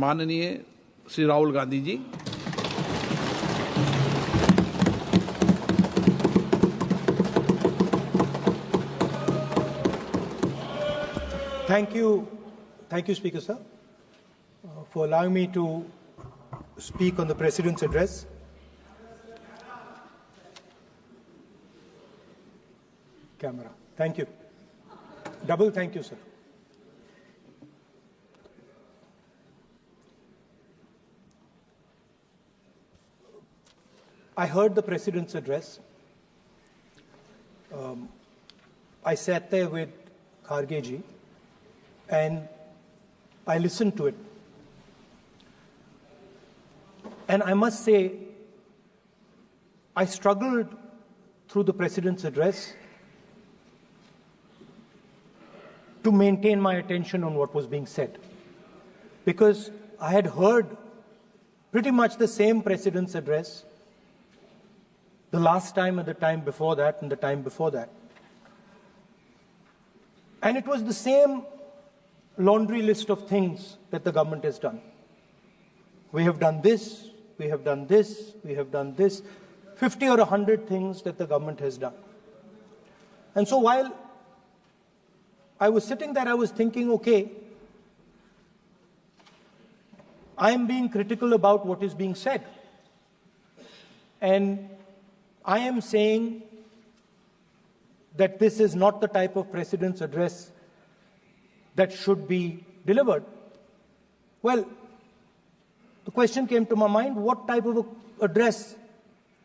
माननीय Shri Rahul Gandhi ji. Thank you, Speaker Sir, for allowing me to speak on the President's address. Camera. Thank you. Double thank you, sir. I heard the President's address. I sat there with Kharge ji and I listened to it. And I must say, I struggled through the President's address to maintain my attention on what was being said, because I had heard pretty much the same President's address the last time and the time before that and the time before that. And it was the same laundry list of things that the government has done. We have done this, we have done this, we have done this, 50 or 100 things that the government has done. And so while I was sitting there, I was thinking, okay, I am being critical about what is being said. And I am saying that this is not the type of President's address that should be delivered. Well, the question came to my mind, what type of address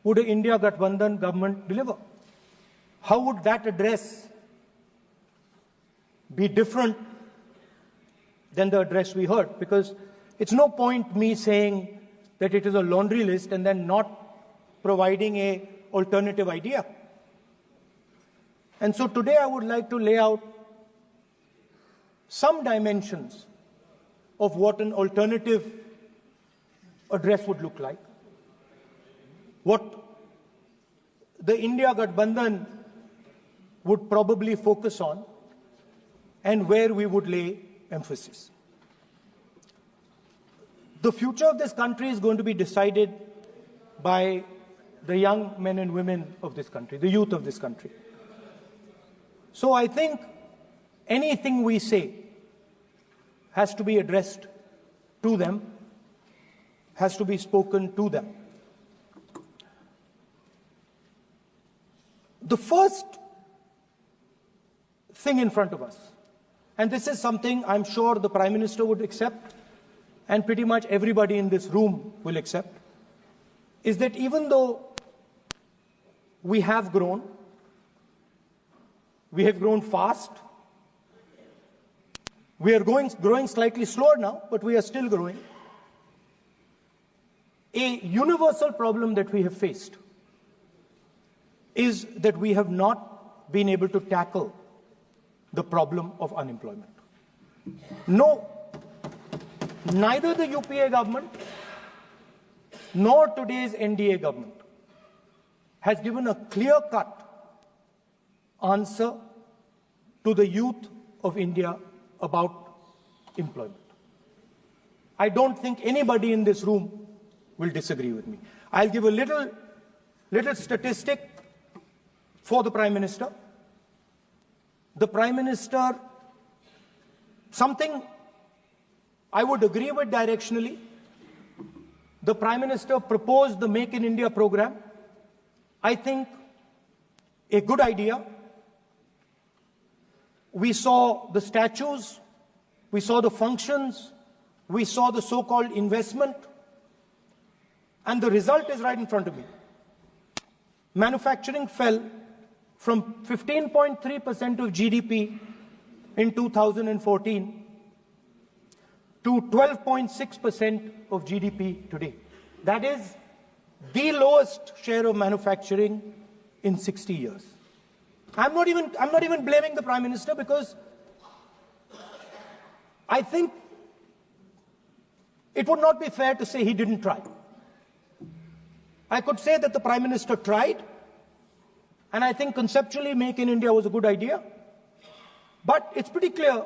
would an India Gathbandhan government deliver? How would that address be different than the address we heard? Because it's no point me saying that it is a laundry list and then not providing an alternative idea. And so today I would like to lay out some dimensions of what an alternative address would look like, what the India Gathbandhan would probably focus on, and where we would lay emphasis. The future of this country is going to be decided by the young men and women of this country, the youth of this country. So I think anything we say has to be addressed to them, has to be spoken to them. The first thing in front of us, and this is something I'm sure the Prime Minister would accept and pretty much everybody in this room will accept, is that even though we have grown fast, we are growing slightly slower now, but we are still growing. A universal problem that we have faced is that we have not been able to tackle the problem of unemployment. No, neither the UPA government nor today's NDA government has given a clear-cut answer to the youth of India about employment. I don't think anybody in this room will disagree with me. I'll give a little statistic for the Prime Minister. The Prime Minister, something I would agree with directionally. The Prime Minister proposed the Make in India program. I think a good idea. We saw the statues, we saw the functions, we saw the so-called investment, and the result is right in front of me. Manufacturing fell from 15.3% of GDP in 2014 to 12.6% of GDP today. That is the lowest share of manufacturing in 60 years. I'm not even blaming the Prime Minister, because I think it would not be fair to say he didn't try. I could say that the Prime Minister tried, and I think conceptually Make in India was a good idea, but it's pretty clear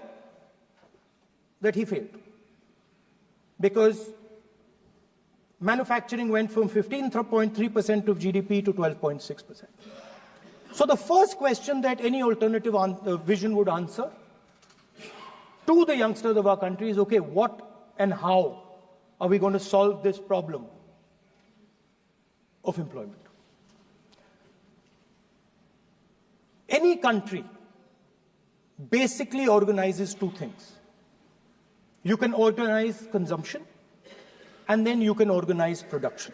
that he failed. because manufacturing went from 15.3% of GDP to 12.6%. So the first question that any alternative vision would answer to the youngsters of our country is, okay, what and how are we going to solve this problem of employment? Any country basically organizes two things. You can organize consumption, and then you can organize production.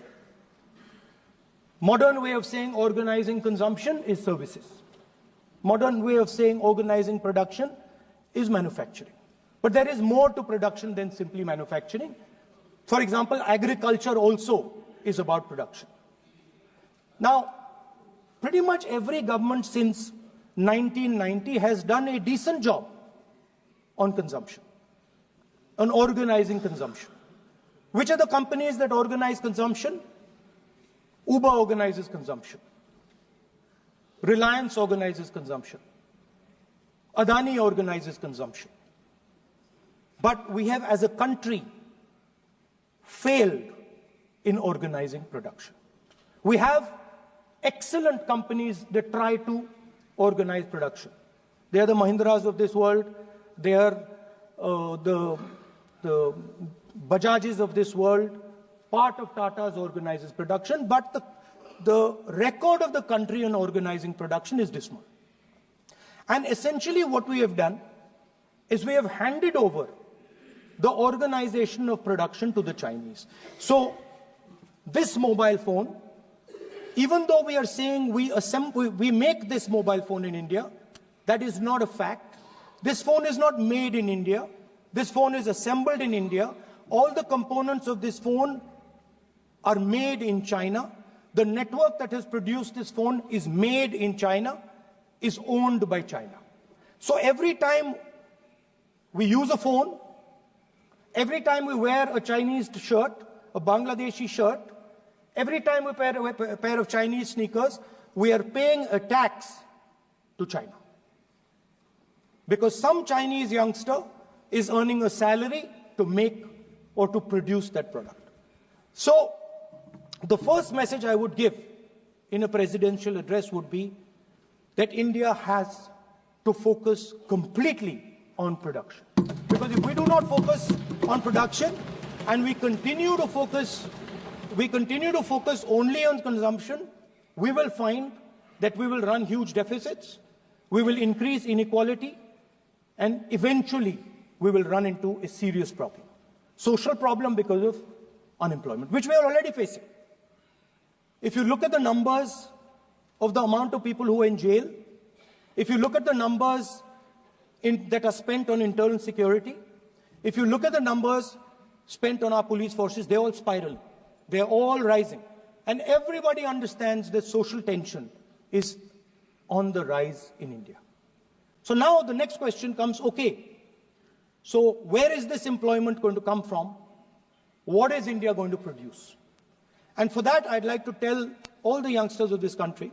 Modern way of saying organizing consumption is services. Modern way of saying organizing production is manufacturing. But there is more to production than simply manufacturing. For example, agriculture also is about production. Now, pretty much every government since 1990 has done a decent job on consumption, on organizing consumption. Which are the companies that organize consumption? Uber organizes consumption. Reliance organizes consumption. Adani organizes consumption. But we have, as a country, failed in organizing production. We have excellent companies that try to organize production. They are the Mahindras of this world. They are the Bajajes of this world. Part of Tata's organizes production, but the record of the country in organizing production is dismal. And essentially what we have done is we have handed over the organization of production to the Chinese. So this mobile phone, even though we are saying we make this mobile phone in India, that is not a fact. This phone is not made in India. This phone is assembled in India. All the components of this phone are made in China. The network that has produced this phone is made in China, is owned by China. So every time we use a phone, every time we wear a Chinese shirt, a Bangladeshi shirt, every time we wear a pair of Chinese sneakers, we are paying a tax to China. Because some Chinese youngster is earning a salary to make or to produce that product. So the first message I would give in a presidential address would be that India has to focus completely on production. Because if we do not focus on production and we continue to focus only on consumption, we will find that we will run huge deficits, we will increase inequality, and eventually we will run into a serious problem. Social problem because of unemployment, which we are already facing. If you look at the numbers of the amount of people who are in jail, if you look at the numbers that are spent on internal security, if you look at the numbers spent on our police forces, they're all spiraling. They're all rising. And everybody understands that social tension is on the rise in India. So now the next question comes, okay, so where is this employment going to come from? What is India going to produce? And for that, I'd like to tell all the youngsters of this country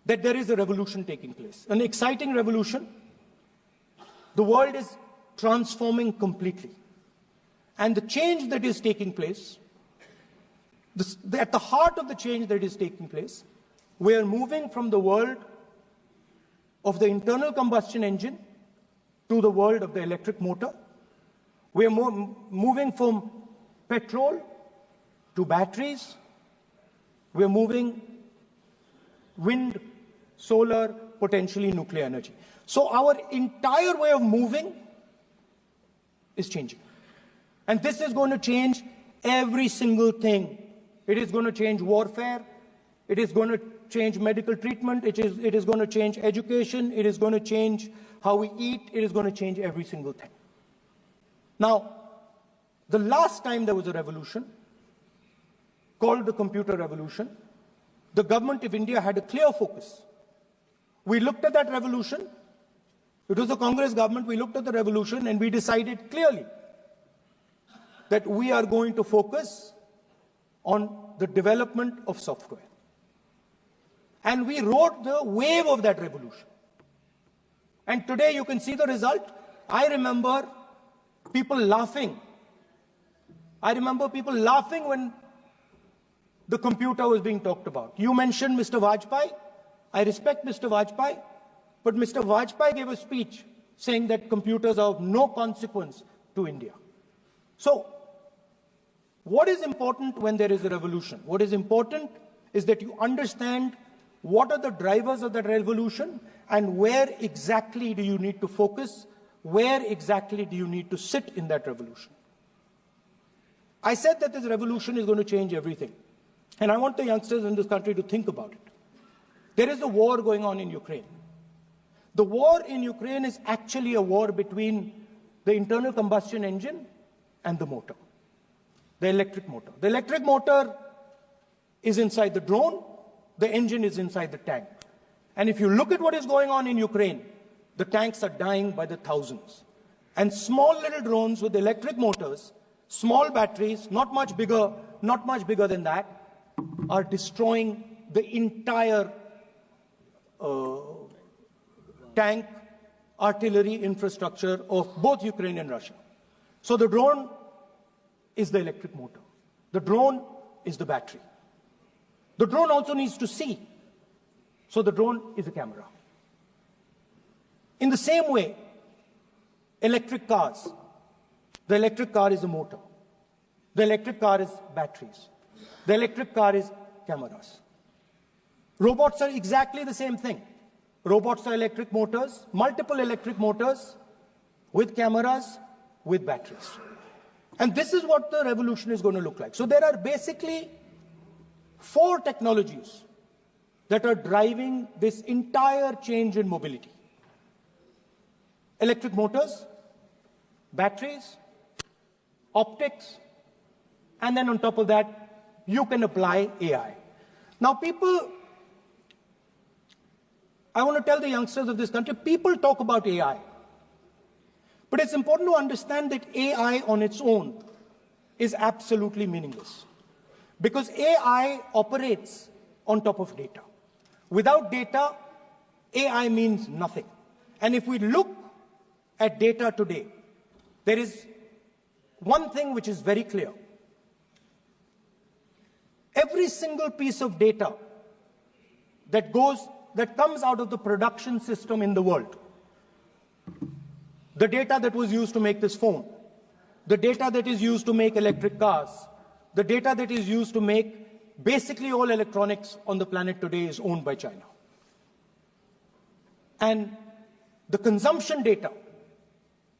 that there is a revolution taking place, an exciting revolution. The world is transforming completely. And the change that is taking place, at the heart of the change that is taking place, we are moving from the world of the internal combustion engine to the world of the electric motor. We are moving from petrol to batteries. We are moving wind, solar, potentially nuclear energy. So our entire way of moving is changing. And this is going to change every single thing. It is going to change warfare. It is going to change medical treatment. It is going to change education. It is going to change how we eat. It is going to change every single thing. Now, the last time there was a revolution called the computer revolution, the government of India had a clear focus. We looked at that revolution. It was the Congress government. We looked at the revolution and we decided clearly that we are going to focus on the development of software. And we rode the wave of that revolution. And today you can see the result. I remember people laughing I remember people laughing when the computer was being talked about. You mentioned Mr. Vajpayee. I respect Mr. Vajpayee, but Mr. Vajpayee gave a speech saying that computers are of no consequence to India. So, what is important when there is a revolution? What is important is that you understand what are the drivers of that revolution and where exactly do you need to focus, where exactly do you need to sit in that revolution. I said that this revolution is going to change everything. And I want the youngsters in this country to think about it. There is a war going on in Ukraine. The war in Ukraine is actually a war between the internal combustion engine and the motor, the electric motor. The electric motor is inside the drone, the engine is inside the tank. And if you look at what is going on in Ukraine, the tanks are dying by the thousands. And small little drones with electric motors, small batteries, not much bigger than that, are destroying the entire tank artillery infrastructure of both Ukraine and Russia. So the drone is the electric motor. The drone is the battery. The drone also needs to see. So the drone is a camera. In the same way, electric cars. The electric car is a motor. The electric car is batteries. The electric car is cameras. Robots are exactly the same thing. Robots are electric motors, multiple electric motors with cameras, with batteries. And this is what the revolution is going to look like. So there are basically 4 technologies that are driving this entire change in mobility. Electric motors, batteries, optics, and then on top of that, you can apply AI. Now I want to tell the youngsters of this country, people talk about AI. But it's important to understand that AI on its own is absolutely meaningless. Because AI operates on top of data. Without data, AI means nothing. And if we look at data today, there is one thing which is very clear. Every single piece of data that comes out of the production system in the world, the data that was used to make this phone, the data that is used to make electric cars, the data that is used to make basically all electronics on the planet today is owned by China. And the consumption data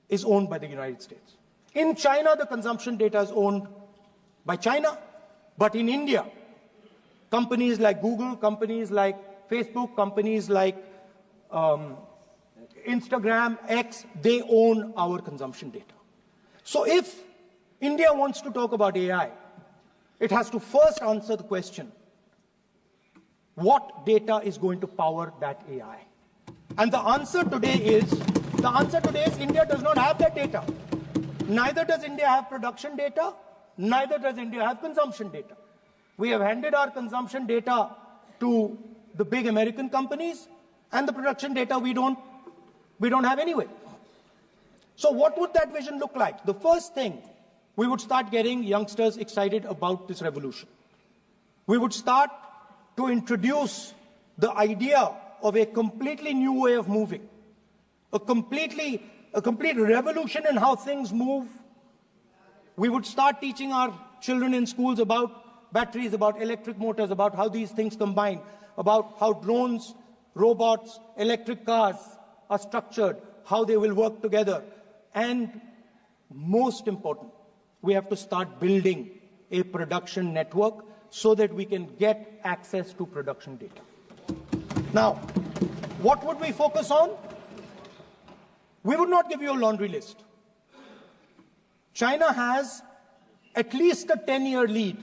is owned by the United States. In China, the consumption data is owned by China, but in India, companies like Google, companies like Facebook, companies like Instagram, X, they own our consumption data. So if India wants to talk about AI, it has to first answer the question, what data is going to power that AI? And the answer today is India does not have that data. Neither does India have production data, neither does India have consumption data. We have handed our consumption data to the big American companies, and the production data we don't have anyway. So what would that vision look like? The first thing, we would start getting youngsters excited about this revolution. We would start to introduce the idea of a completely new way of moving, a complete revolution in how things move. We would start teaching our children in schools about batteries, about electric motors, about how these things combine, about how drones, robots, electric cars are structured, how they will work together. And most important, we have to start building a production network so that we can get access to production data. Now, what would we focus on? We would not give you a laundry list. China has at least a 10-year lead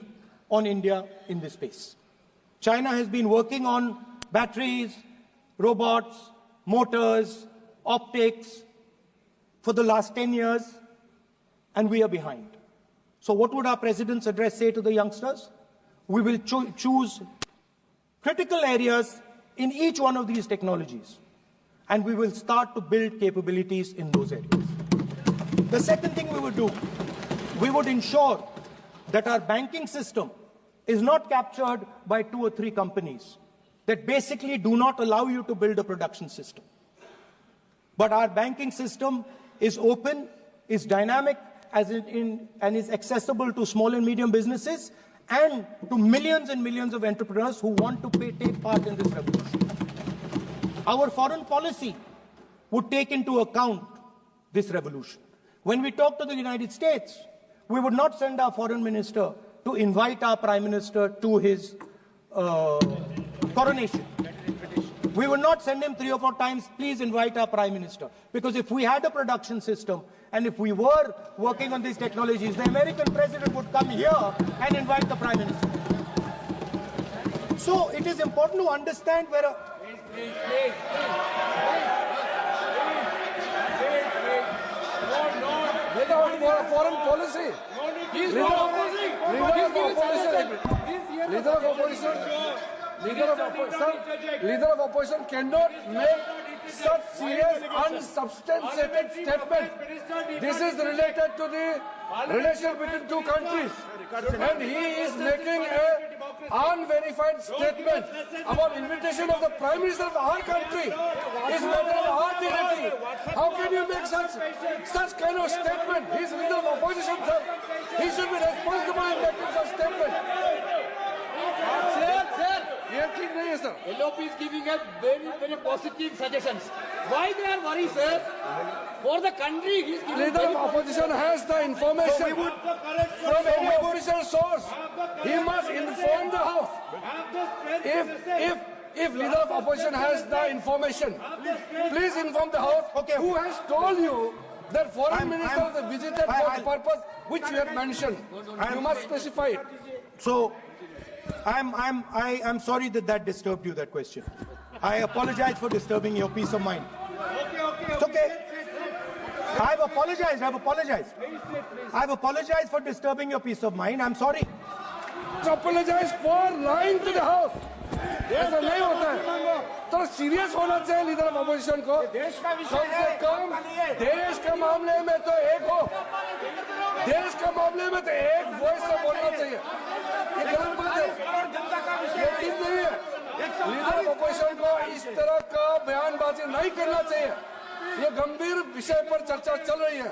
on India in this space. China has been working on batteries, robots, motors, optics for the last 10 years, and we are behind. So what would our president's address say to the youngsters? We will choose critical areas in each one of these technologies, and we will start to build capabilities in those areas. The second thing we would do, we would ensure that our banking system is not captured by 2 or 3 companies that basically do not allow you to build a production system. But our banking system is open, is dynamic, and is accessible to small and medium businesses and to millions and millions of entrepreneurs who want to take part in this revolution. Our foreign policy would take into account this revolution. When we talk to the United States, we would not send our foreign minister to invite our prime minister to his coronation. We would not send him 3 or 4 times, please invite our prime minister. Because if we had a production system and if we were working on these technologies, the American president would come here and invite the prime minister. So it is important to understand where a... Without foreign policy. Leader of opposition cannot make such serious, unsubstantiated statement. This is related to the relation between 2 countries, and he is making an unverified statement about invitation of the Prime Minister of our country. Is matter of our dignity. How can you make such kind of statement? He is leader of opposition, sir. He should be responsible in making such statement. Sir, LOP is giving us very positive suggestions. Why they are worried, sir? For the country, he is giving... Leader of opposition has the information from any official source. He must inform the House. If leader of opposition has the information, please inform the House. Okay. Who has told you that foreign ministers visited for the purpose which you have mentioned? You must specify it. So, I'm sorry that disturbed you, that question. I apologize for disturbing your peace of mind. It's okay. I've apologized. I've apologized for disturbing your peace of mind. I'm sorry. Apologize for lying to the House. ऐसा नहीं होता है. तो serious होना चाहिए leader of opposition को. कम से कम देश के मामले में तो एक हो. देश के मामले में तो एक वॉइस से बोलना चाहिए. ये गलत बात है. ये ठीक नहीं है. लीडर ऑफ अपोजिशन को इस तरह का बयानबाजी नहीं करना चाहिए. ये गंभीर विषय पर चर्चा चल रही है.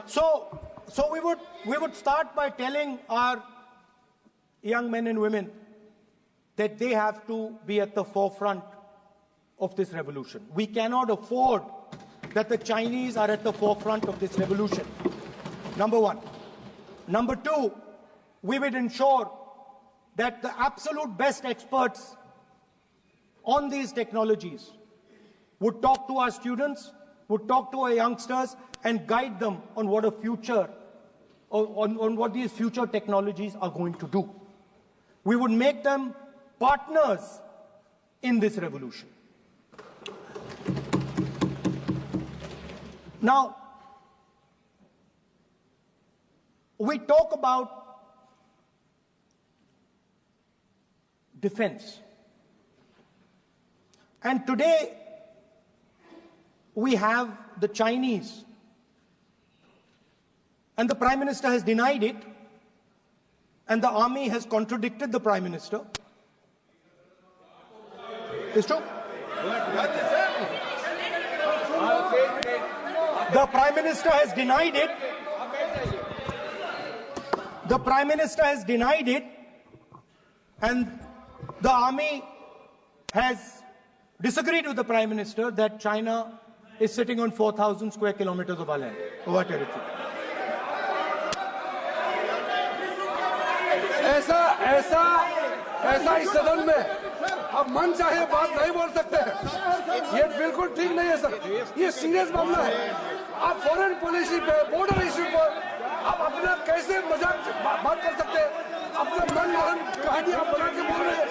So we would start by telling our young men and women that they have to be at the forefront of this revolution. We cannot afford that the Chinese are at the forefront of this revolution. Number 1. Number 2, we would ensure that the absolute best experts on these technologies would talk to our students, would talk to our youngsters, and guide them on what a future, on what these future technologies are going to do. We would make them partners in this revolution. Now, we talk about defense. And today, we have the Chinese. And the Prime Minister has denied it. And the army has contradicted the Prime Minister. It's true. The Prime Minister has denied it. The Prime Minister has denied it. And the army has disagreed with the Prime Minister that China is sitting on 4,000 square kilometers of our land, of our territory. ऐसा इस सदन में अब मन चाहे बात नहीं बोल सकते हैं. ये बिल्कुल ठीक नहीं है सर. ये सीरियस मामला है. आप फॉरेन पॉलिसी पे, बॉर्डर इश्यू पर आप अपना कैसे मजाक बात कर सकते हैं? अपना मनमोहन कहानी आप बना के बोल रहे हैं.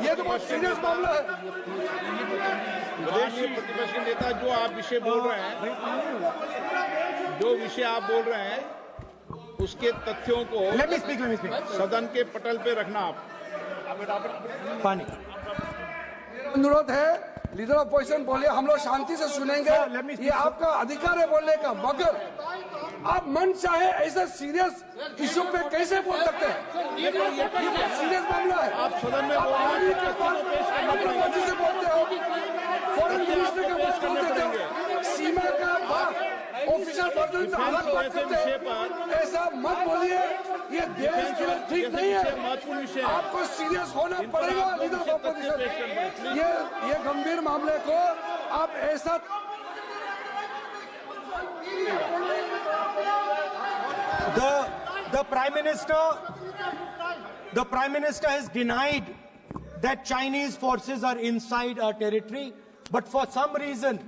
ये तो बहुत सीरियस मामला है. विदेशी प्रतिपक्ष के नेता जो आप विषय बोल रहे हैं, उसके तथ्यों को सदन के पटल पे रखना. आप पानी. अनुरोध है लीडर ऑफ पोजिशन बोलिए, हम लोग शांति से सुनेंगे, ये आपका अधिकार है बोलने का, मगर आप मन चाहे ऐसा सीरियस इशू पे कैसे बोल सकते हैं? सीरियस मामला है। आप सदन में आर्मी के पास मर्जी से बोलते हो, फॉरेन मिनिस्टर के पास बोल देते हो, सीमा का ऑफिशियल पर्सन से अलग बात करते हैं, ऐसा मत बोलिए, ये देश के लिए ठीक नहीं है। आपको सीरियस होना पड़ेगा लीडर ऑफ अपोजिशन। ये गंभीर मामले को आप ऐसा The Prime Minister has denied that Chinese forces are inside our territory, but for some reason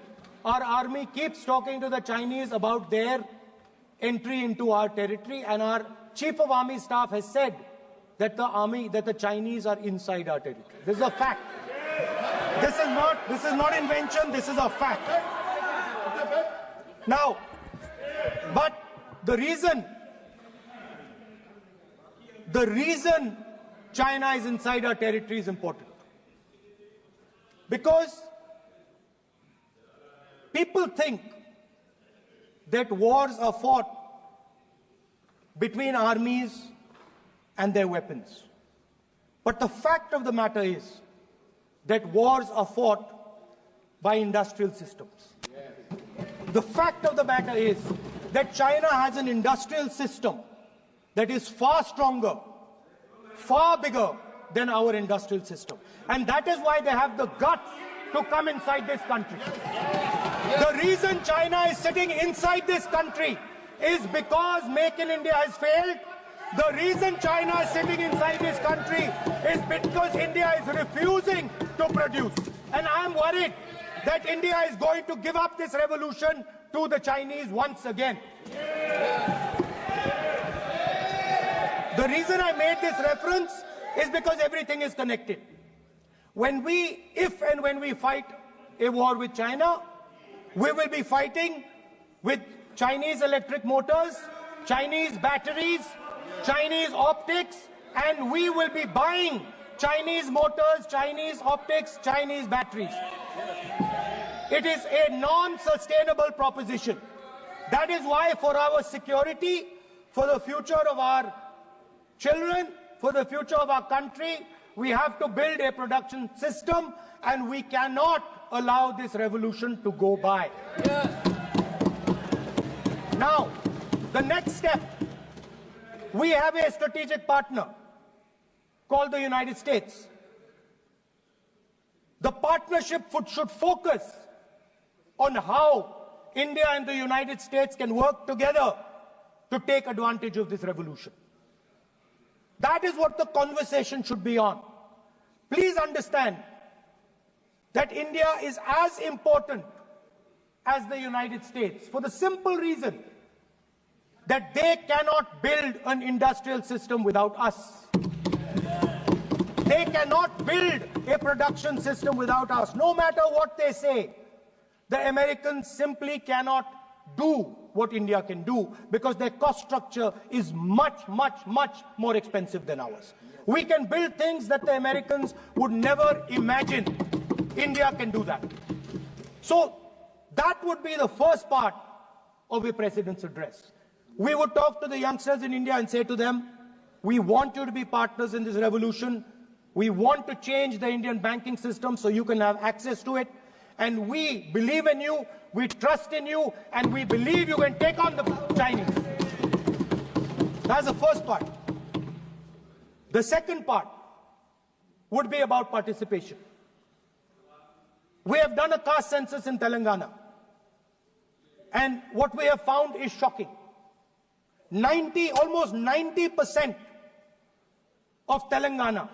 our army keeps talking to the Chinese about their entry into our territory, and our Chief of Army Staff has said that the Chinese are inside our territory. This is a fact. This is not invention, this is a fact. Now, but the reason China is inside our territory is important. Because people think that wars are fought between armies and their weapons. But the fact of the matter is that wars are fought by industrial systems. The fact of the matter is that China has an industrial system that is far stronger, far bigger than our industrial system. And that is why they have the guts to come inside this country. The reason China is sitting inside this country is because Make in India has failed. The reason China is sitting inside this country is because India is refusing to produce. And I am worried that India is going to give up this revolution to the Chinese once again. The reason I made this reference is because everything is connected. If and when we fight a war with China, we will be fighting with Chinese electric motors, Chinese batteries, Chinese optics, and we will be buying Chinese motors, Chinese optics, Chinese batteries. It is a non-sustainable proposition. That is why for our security, for the future of our children, for the future of our country, we have to build a production system, and we cannot allow this revolution to go by. Now, the next step, we have a strategic partner called the United States. The partnership should focus on how India and the United States can work together to take advantage of this revolution. That is what the conversation should be on. Please understand that India is as important as the United States for the simple reason that they cannot build an industrial system without us. They cannot build a production system without us. No matter what they say, the Americans simply cannot do what India can do because their cost structure is much, much, much more expensive than ours. We can build things that the Americans would never imagine. India can do that. So that would be the first part of a president's address. We would talk to the youngsters in India and say to them, we want you to be partners in this revolution. We want to change the Indian banking system so you can have access to it. And we believe in you, we trust in you, and we believe you can take on the Chinese. That's the first part. The second part would be about participation. We have done a caste census in Telangana, and what we have found is shocking. Almost 90% of Telangana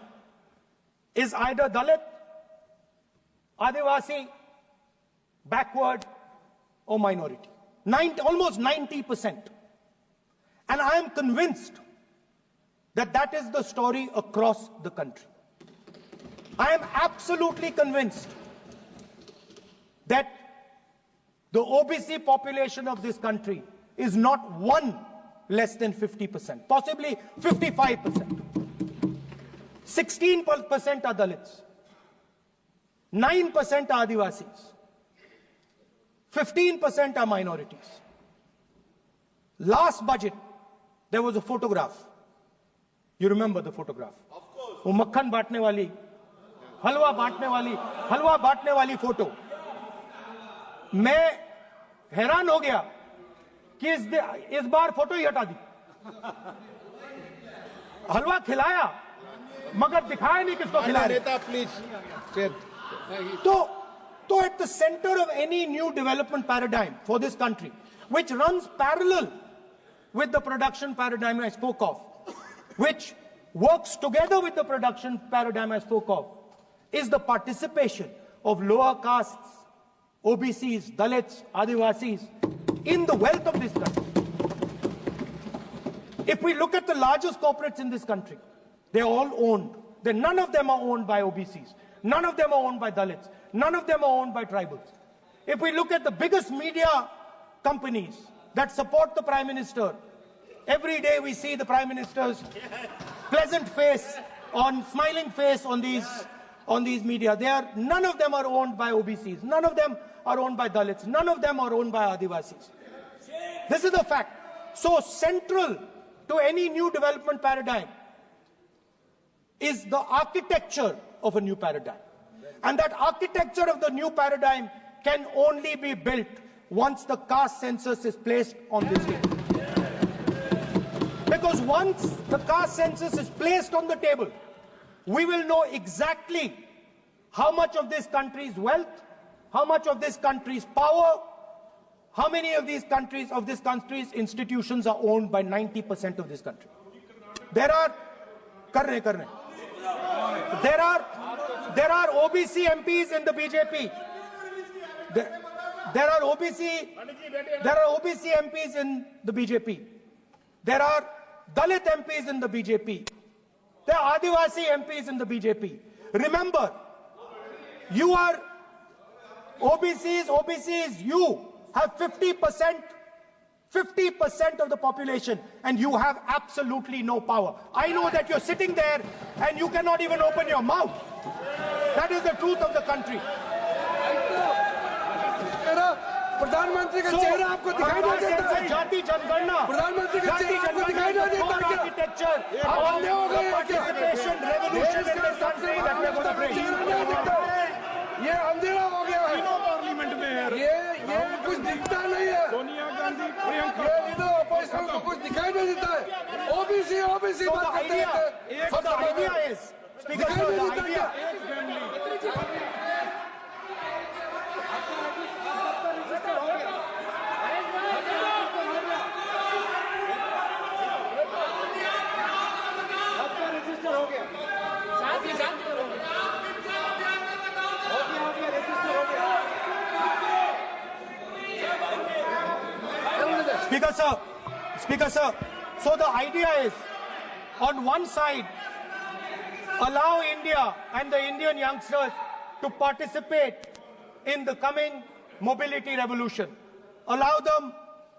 is either Dalit, Adivasi, backward, or minority. Almost 90%. And I am convinced that that is the story across the country. I am absolutely convinced that the OBC population of this country is not one less than 50%, possibly 55%. 16% are Dalits. 9% are Adivasis. 15% are minorities. Last budget, there was a photograph. You remember the photograph? Of course. वो मक्खन बांटने वाली, हलवा बांटने वाली photo. मैं हैरान हो गया कि इस बार फोटो ही हटा दी. हलवा खिलाया मगर दिखाया नहीं किसको खिला रहे. So at the center of any new development paradigm for this country, which runs parallel with the production paradigm I spoke of, which works together with the production paradigm I spoke of, is the participation of lower castes, OBCs, Dalits, Adivasis in the wealth of this country. If we look at the largest corporates in this country, they're all owned. None of them are owned by OBCs. None of them are owned by Dalits. None of them are owned by tribals. If we look at the biggest media companies that support the Prime Minister, every day we see the Prime Minister's pleasant face, smiling face on these media. None of them are owned by OBCs. None of them are owned by Dalits. None of them are owned by Adivasis. This is the fact. So central to any new development paradigm is the architecture of a new paradigm. And that architecture of the new paradigm can only be built once the caste census is placed on this table. Because once the caste census is placed on the table, we will know exactly how much of this country's wealth, how much of this country's power, how many of this country's institutions are owned by 90% of this country. There are OBC MPs in the BJP. There are OBC MPs in the BJP. There are Dalit MPs in the BJP. There are Adivasi MPs in the BJP. Remember, you are OBCs, you have 50% of the population, and you have absolutely no power. I know that you're sitting there and you cannot even open your mouth. That is the truth of the country. प्रधानमंत्री का चेहरा आपको दिखाई नहीं देता है. जाति जनगणना, प्रधानमंत्री का चेहरा आपको दिखाई नहीं देता क्या? Architecture, participation, revolution in this country that we are going to bring. ये अंधेरा हो गया है. पार्लियामेंट में है. ये कुछ दिखता नहीं है. सोनिया गांधी, प्रियंका. ये इधर अपोजिशन को कुछ दिखाई नहीं देता है. ओबीसी बात करते हैं. So the idea is, Speaker sir, the idea. Speaker sir, so the idea is, on one side, allow India and the Indian youngsters to participate in the coming mobility revolution. Allow them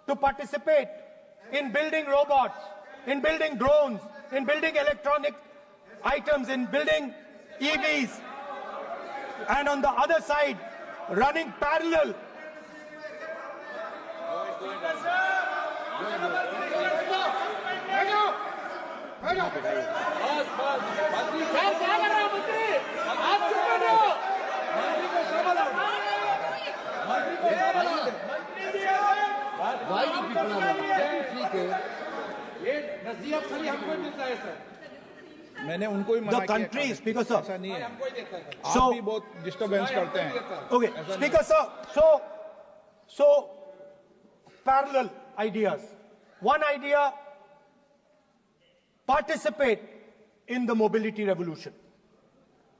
to participate in building robots, in building drones, in building electronic items, in building EVs. And on the other side, running parallel. मैंने उनको ही मना The country, Speaker sir. ऐसा नहीं है. आप भी बहुत disturbance करते हैं. Okay, Speaker sir. So parallel ideas. One idea: participate in the mobility revolution.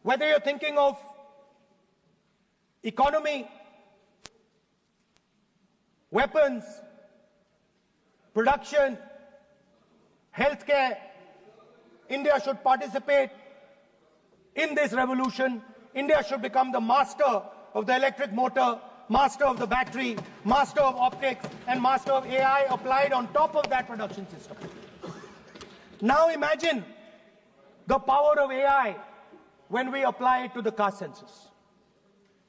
Whether you're thinking of economy, weapons, production, healthcare, India should participate in this revolution. India should become the master of the electric motor, master of the battery, master of optics, and master of AI applied on top of that production system. Now imagine the power of AI when we apply it to the caste census.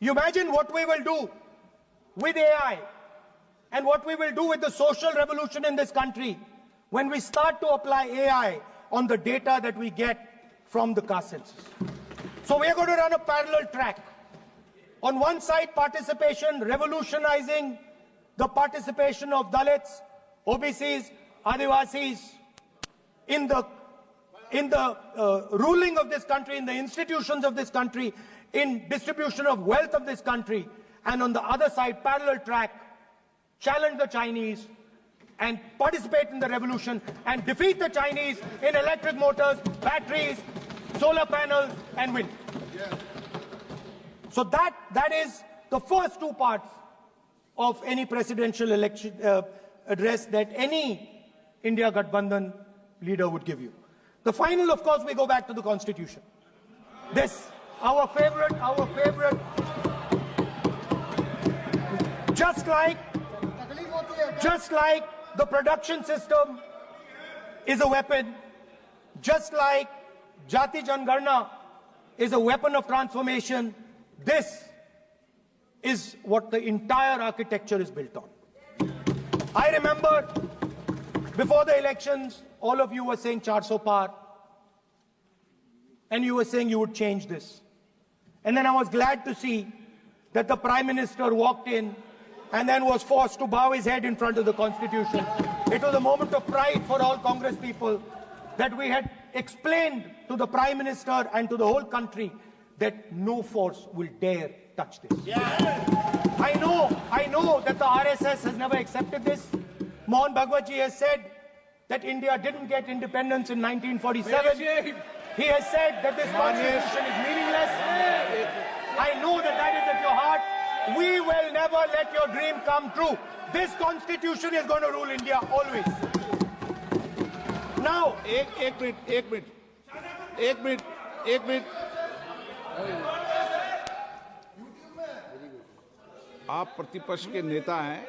You imagine what we will do with AI and what we will do with the social revolution in this country when we start to apply AI on the data that we get from the caste census. So we are going to run a parallel track. On one side, participation, revolutionizing the participation of Dalits, OBCs, Adivasis in the ruling of this country, in the institutions of this country, in distribution of wealth of this country. And on the other side, parallel track, challenge the Chinese and participate in the revolution and defeat the Chinese in electric motors, batteries, solar panels, and wind. So that is the first two parts of any presidential election address that any India Gathbandhan leader would give you. The final, of course, we go back to the Constitution. This, our favorite, just like the production system is a weapon, just like Jati Jangarna is a weapon of transformation, this is what the entire architecture is built on. I remember before the elections, all of you were saying 400 par, and you were saying you would change this. And then I was glad to see that the Prime Minister walked in and then was forced to bow his head in front of the Constitution. It was a moment of pride for all Congress people that we had explained to the Prime Minister and to the whole country that no force will dare touch this. I know that the RSS has never accepted this. Mohan Bhagwatji has said that India didn't get independence in 1947. He has said that this constitution is meaningless. I know that that is at your heart. We will never let your dream come true. This constitution is going to rule India always. Now, एक minute आप प्रतिपक्ष के नेता हैं।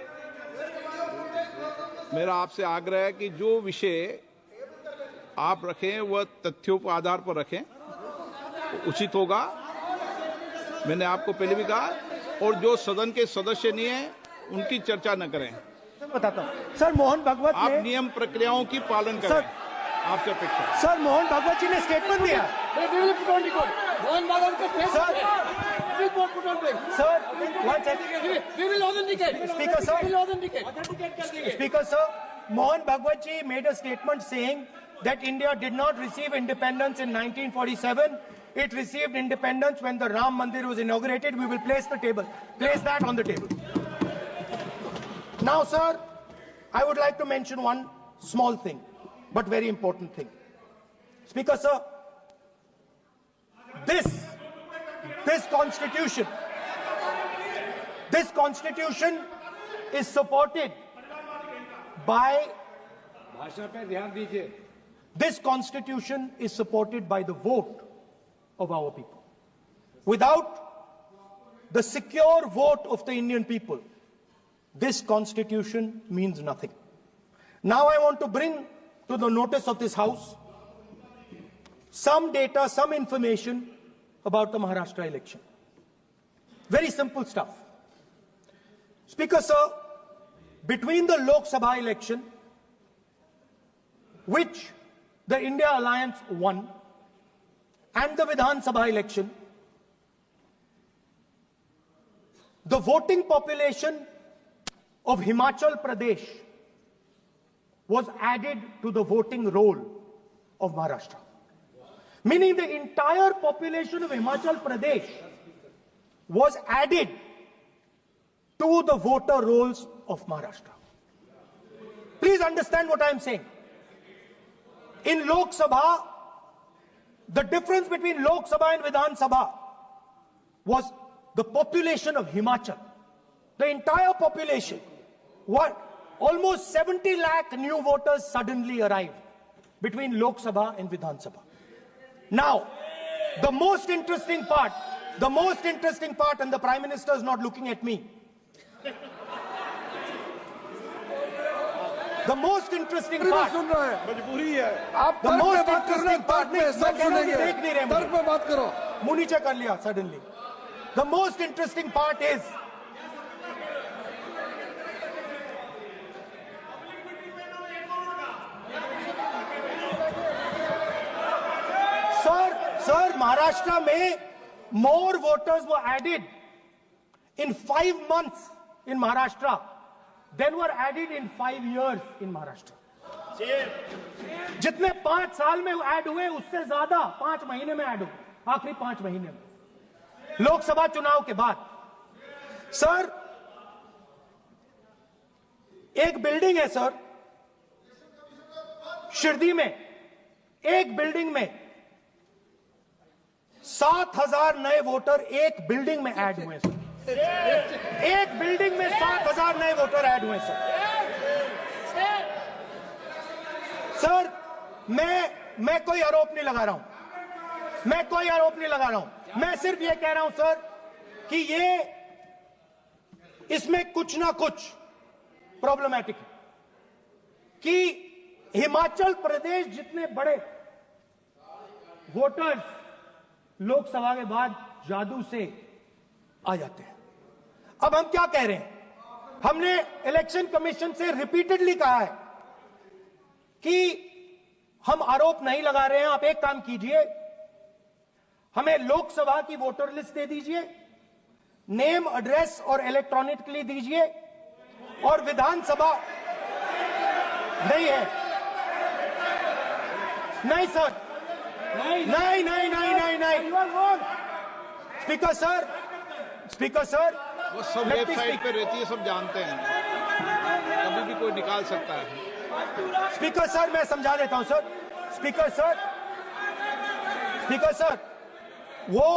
मेरा आपसे आग्रह है कि जो विषय आप रखें वह तथ्यों के आधार पर रखें, उचित होगा। मैंने आपको पहले भी कहा, और जो सदन के सदस्य नहीं है उनकी चर्चा न करें। बताता हूं सर, मोहन भागवत आप नियम प्रक्रियाओं की पालन करें, आपसे अपेक्षा। सर, मोहन भागवत जी ने स्टेटमेंट दिया। मोहन भागवत का Speaker sir, Mohan Bhagwat ji made a statement saying that India did not receive independence in 1947. It received independence when the Ram Mandir was inaugurated. We will place that on the table. Now, sir, I would like to mention one small thing, but very important thing. Speaker sir, this constitution is supported by this constitution is supported by the vote of our people. Without the secure vote of the Indian people, this constitution means nothing. Now I want to bring to the notice of this House some data, some information about the Maharashtra election. Very simple stuff. Speaker sir, between the Lok Sabha election, which the India Alliance won, and the Vidhan Sabha election, the voting population of Himachal Pradesh was added to the voting roll of Maharashtra. Meaning the entire population of Himachal Pradesh was added to the voter rolls of Maharashtra. Please understand what I am saying. In Lok Sabha, the difference between Lok Sabha and Vidhan Sabha was the population of Himachal. The entire population. What? Almost 70 lakh new voters suddenly arrived between Lok Sabha and Vidhan Sabha. Now, the most interesting part, and the Prime Minister is not looking at me. The most interesting part, मुंह नीचे कर लिया suddenly. The most interesting part is, Sir, Maharashtra में more voters were added in 5 months in Maharashtra than were added in 5 years in Maharashtra. जितने 5 साल में add हुए उससे ज्यादा 5 महीने में ऐड हुए, आखिरी 5 महीने में लोकसभा चुनाव के बाद। सर, एक बिल्डिंग है सर शिरडी में, एक बिल्डिंग में 7,000 नए वोटर एक बिल्डिंग में ऐड हुए सर। एक बिल्डिंग में 7,000 नए वोटर ऐड हुए सर। सर, मैं कोई आरोप नहीं लगा रहा हूं, मैं सिर्फ ये कह रहा हूं सर कि इसमें कुछ ना कुछ प्रॉब्लमैटिक है कि हिमाचल प्रदेश जितने बड़े वोटर्स लोकसभा के बाद जादू से आ जाते हैं। अब हम क्या कह रहे हैं, हमने इलेक्शन कमीशन से रिपीटेडली कहा है कि हम आरोप नहीं लगा रहे हैं, आप एक काम कीजिए, हमें लोकसभा की वोटर लिस्ट दे दीजिए, नेम एड्रेस और इलेक्ट्रॉनिकली दीजिए, और विधानसभा नहीं है। नहीं सर, नहीं। स्पीकर सर, वो सब वेबसाइट पे रहती है, सब जानते हैं, कभी भी कोई निकाल सकता है। स्पीकर सर, मैं समझा देता हूं सर। स्पीकर सर, वो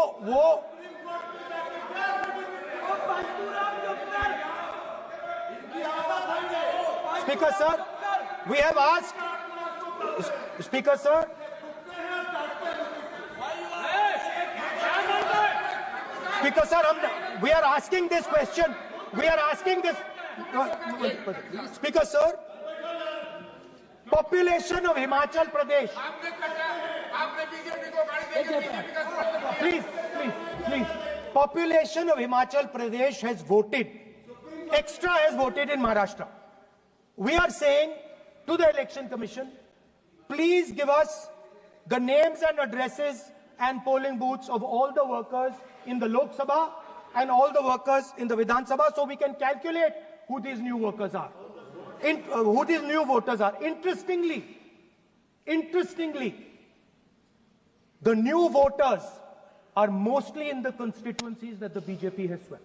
Speaker sir, we have asked. Speaker sir. Speaker sir, we are asking this question. Speaker sir, population of Himachal Pradesh. Please. Population of Himachal Pradesh has voted. Extra has voted in Maharashtra. We are saying to the Election Commission, please give us the names and addresses and polling booths of all the workers in the Lok Sabha and all the workers in the Vidhan Sabha, so we can calculate who these new workers are, who these new voters are. Interestingly, the new voters are mostly in the constituencies that the BJP has swept.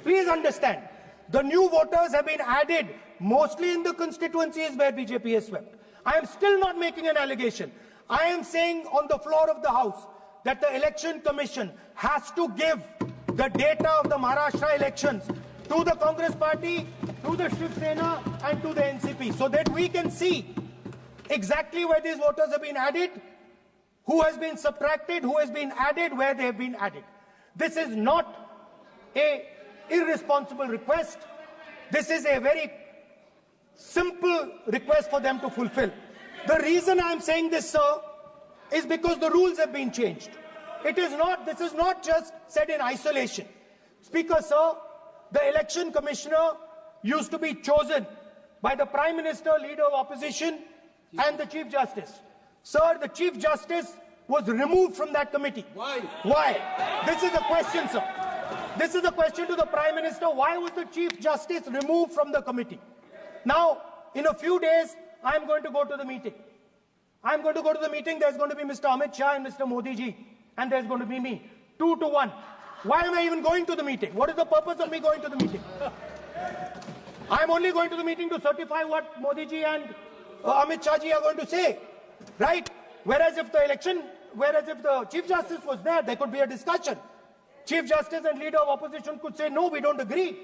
Please understand, the new voters have been added mostly in the constituencies where BJP has swept. I am still not making an allegation. I am saying on the floor of the House that the Election Commission has to give the data of the Maharashtra elections to the Congress Party, to the Shiv Sena and to the NCP, so that we can see exactly where these voters have been added, who has been subtracted, who has been added, where they have been added. This is not an irresponsible request. This is a very simple request for them to fulfill. The reason I am saying this, sir, is because the rules have been changed. This is not just said in isolation. Speaker, sir, the election commissioner used to be chosen by the Prime Minister, Leader of Opposition, and the Chief Justice. Sir, the Chief Justice was removed from that committee. Why? This is the question, sir. This is the question to the Prime Minister. Why was the Chief Justice removed from the committee? Now, in a few days, I am going to go to the meeting. There's going to be Mr. Amit Shah and Mr. Modi ji, and there's going to be me. 2 to 1. Why am I even going to the meeting? What is the purpose of me going to the meeting? I'm only going to the meeting to certify what Modi ji and Amit Shah ji are going to say, right? Whereas if the Chief Justice was there could be a discussion. Chief Justice and Leader of Opposition could say, no, we don't agree.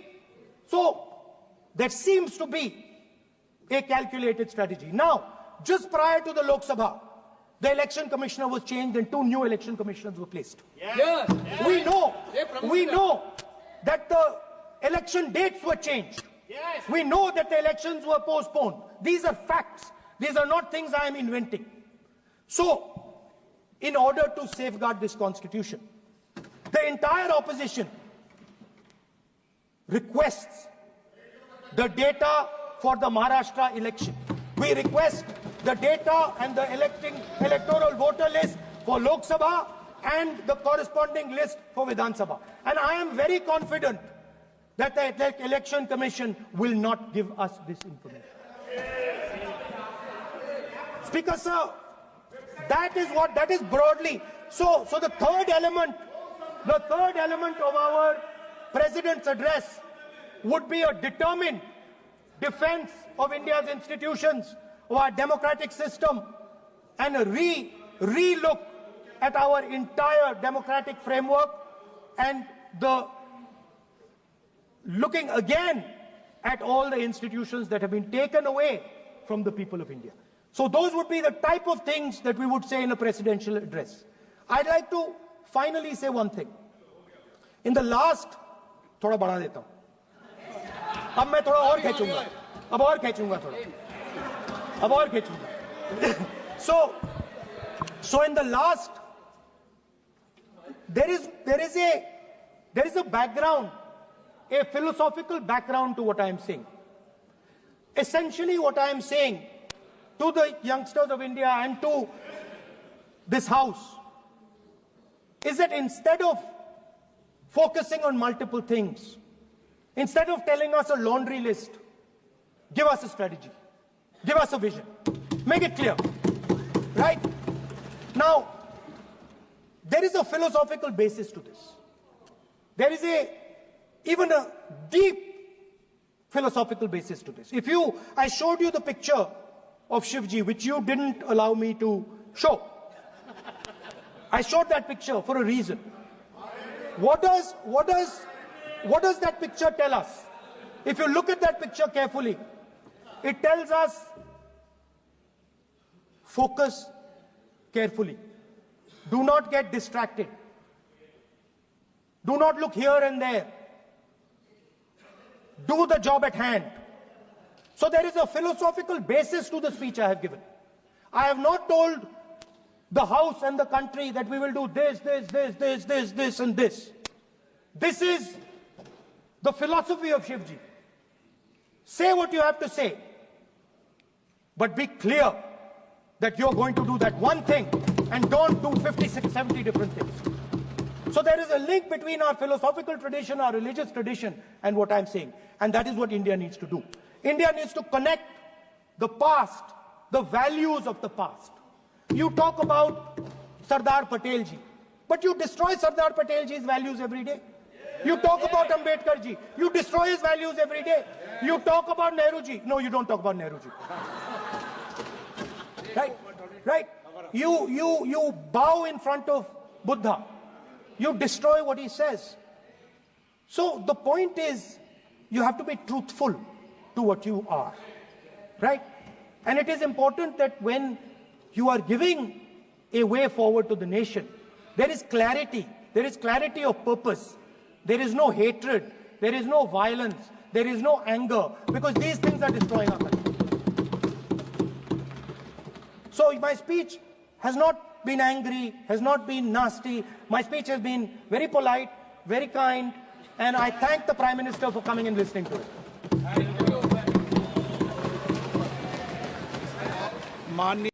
So, there seems to be a calculated strategy. Now, just prior to the Lok Sabha, the election commissioner was changed and 2 new election commissioners were placed. Yes. We know that the election dates were changed. Yes. We know that the elections were postponed. These are facts. These are not things I am inventing. So, in order to safeguard this constitution, The entire opposition requests the data for the Maharashtra election. We request the data and the electoral voter list for Lok Sabha and the corresponding list for Vidhan Sabha. And I am very confident that the Election Commission will not give us this information. Speaker, sir, that is broadly. So the third element of our President's address would be a determined defense of India's institutions, of our democratic system, and a re-look at our entire democratic framework, and the looking again at all the institutions that have been taken away from the people of India. So those would be the type of things that we would say in a presidential address. I'd like to finally say one thing. In the last, थोड़ा बढ़ा देता हूँ. अब मैं थोड़ा और खींचूंगा. अब और खींचूंगा थोड़ा. अब और खींचूंगा. So in the last, there is a background, a philosophical background to what I am saying. Essentially, what I am saying to the youngsters of India and to this House is that instead of focusing on multiple things, instead of telling us a laundry list, give us a strategy, give us a vision, make it clear, right? Now, there is a philosophical basis to this. There is even a deep philosophical basis to this. I showed you the picture of Shivji, which you didn't allow me to show. I showed that picture for a reason. What does that picture tell us? If you look at that picture carefully, it tells us focus carefully. Do not get distracted. Do not look here and there. Do the job at hand. So there is a philosophical basis to the speech I have given. I have not told the House and the country that we will do this, and this. This is the philosophy of Shivji. Say what you have to say, but be clear that you're going to do that one thing and don't do 50, 60, 70 different things. So there is a link between our philosophical tradition, our religious tradition, and what I'm saying. And that is what India needs to do. India needs to connect the past, the values of the past. You talk about Sardar Patel ji, but you destroy Sardar Patel ji's values every day. You talk about Ambedkar ji, you destroy his values every day. You talk about Nehru ji. No, you don't talk about Nehru ji. Right? You bow in front of Buddha. You destroy what he says. So the point is, you have to be truthful to what you are, right? And it is important that when you are giving a way forward to the nation, there is clarity of purpose. There is no hatred, there is no violence, there is no anger, because these things are destroying our country. So my speech has not been angry, has not been nasty. My speech has been very polite, very kind, and I thank the Prime Minister for coming and listening to it. माननीय